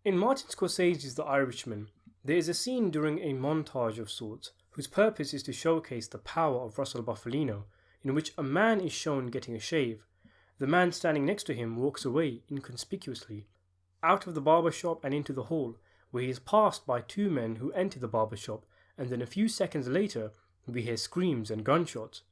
In Martin Scorsese's The Irishman, there is a scene during a montage of sorts whose purpose is to showcase the power of Russell Bufalino, in which a man is shown getting a shave. The man standing next to him walks away inconspicuously, out of the barber shop and into the hall, where he is passed by two men who enter the barber shop, and then a few seconds later we hear screams and gunshots.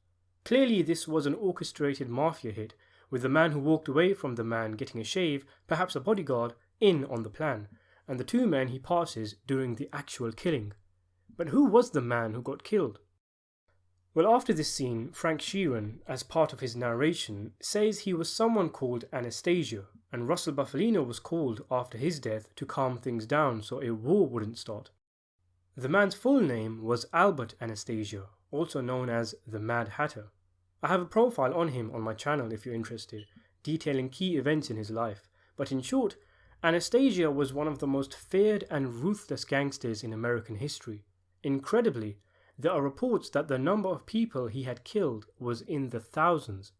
Clearly this was an orchestrated mafia hit, with the man who walked away from the man getting a shave, perhaps a bodyguard, in on the plan, and the two men he passes during the actual killing. But who was the man who got killed? Well, after this scene, Frank Sheeran, as part of his narration, says he was someone called Anastasia, and Russell Bufalino was called after his death to calm things down so a war wouldn't start. The man's full name was Albert Anastasia, also known as the Mad Hatter. I have a profile on him on my channel if you're interested, detailing key events in his life, but in short, Anastasia was one of the most feared and ruthless gangsters in American history. Incredibly, there are reports that the number of people he had killed was in the thousands.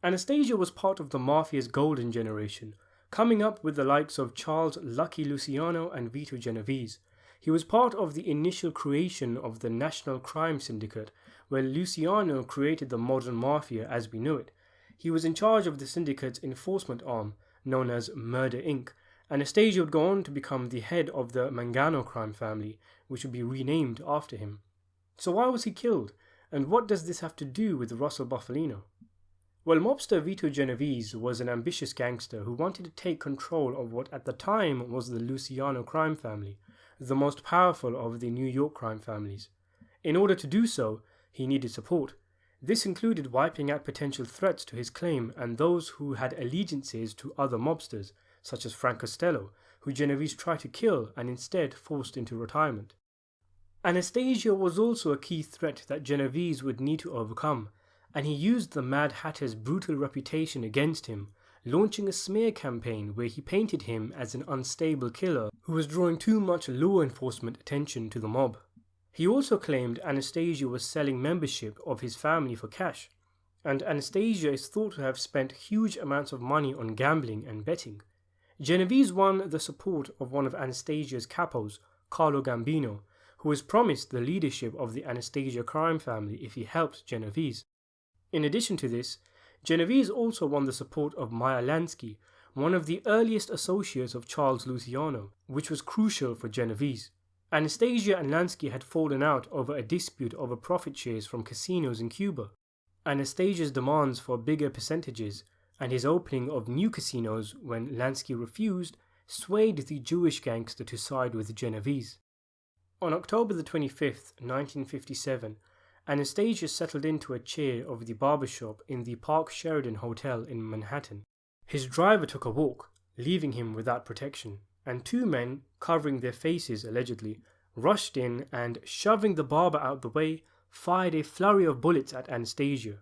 Anastasia was part of the Mafia's golden generation, coming up with the likes of Charles Lucky Luciano and Vito Genovese. He was part of the initial creation of the National Crime Syndicate, where Luciano created the modern Mafia as we know it. He was in charge of the syndicate's enforcement arm, known as Murder Inc. Anastasia would go on to become the head of the Mangano crime family, which would be renamed after him. So why was he killed, and what does this have to do with Russell Bufalino? Well, mobster Vito Genovese was an ambitious gangster who wanted to take control of what at the time was the Luciano crime family, the most powerful of the New York crime families. In order to do so, he needed support. This included wiping out potential threats to his claim and those who had allegiances to other mobsters, such as Frank Costello, who Genovese tried to kill and instead forced into retirement. Anastasia was also a key threat that Genovese would need to overcome, and he used the Mad Hatter's brutal reputation against him, launching a smear campaign where he painted him as an unstable killer who was drawing too much law enforcement attention to the mob. He also claimed Anastasia was selling membership of his family for cash, and Anastasia is thought to have spent huge amounts of money on gambling and betting. Genovese won the support of one of Anastasia's capos, Carlo Gambino, who was promised the leadership of the Anastasia crime family if he helped Genovese. In addition to this, Genovese also won the support of Meyer Lansky, one of the earliest associates of Charles Luciano, which was crucial for Genovese. Anastasia and Lansky had fallen out over a dispute over profit shares from casinos in Cuba. Anastasia's demands for bigger percentages and his opening of new casinos when Lansky refused swayed the Jewish gangster to side with Genovese. On October the 25th, 1957, Anastasia settled into a chair of the barbershop in the Park Sheridan Hotel in Manhattan. His driver took a walk, leaving him without protection, and two men, covering their faces allegedly, rushed in and, shoving the barber out the way, fired a flurry of bullets at Anastasia.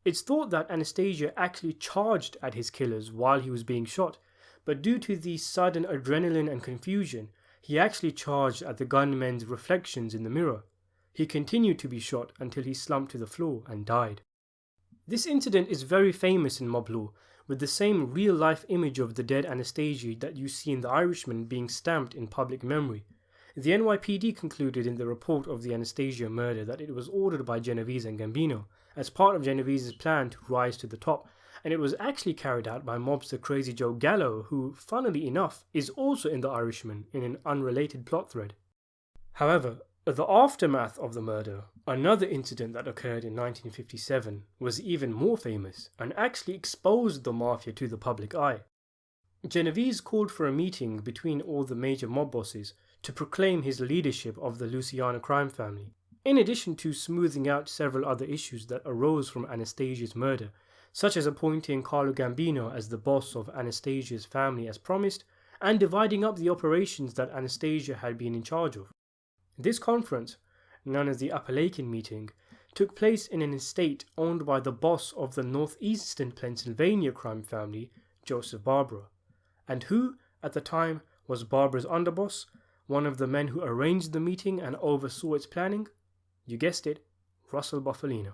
It's thought that Anastasia actually charged at his killers while he was being shot, but due to the sudden adrenaline and confusion, he actually charged at the gunmen's reflections in the mirror. He continued to be shot until he slumped to the floor and died. This incident is very famous in mob law, with the same real-life image of the dead Anastasia that you see in The Irishman being stamped in public memory. The NYPD concluded in the report of the Anastasia murder that it was ordered by Genovese and Gambino as part of Genovese's plan to rise to the top, and it was actually carried out by mobster Crazy Joe Gallo, who, funnily enough, is also in The Irishman in an unrelated plot thread. However, the aftermath of the murder, another incident that occurred in 1957, was even more famous and actually exposed the mafia to the public eye. Genovese called for a meeting between all the major mob bosses to proclaim his leadership of the Luciano crime family, in addition to smoothing out several other issues that arose from Anastasia's murder, such as appointing Carlo Gambino as the boss of Anastasia's family as promised, and dividing up the operations that Anastasia had been in charge of. This conference, known as the Apalachin meeting, took place in an estate owned by the boss of the northeastern Pennsylvania crime family, Joseph Barbara, and who, at the time, was Barbara's underboss, one of the men who arranged the meeting and oversaw its planning. You guessed it, Russell Bufalino.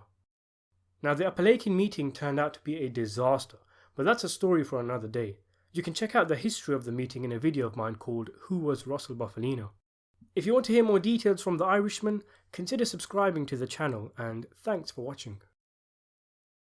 Now, the Apalachin meeting turned out to be a disaster, but that's a story for another day. You can check out the history of the meeting in a video of mine called Who Was Russell Bufalino? If you want to hear more details from The Irishman, consider subscribing to the channel, and thanks for watching.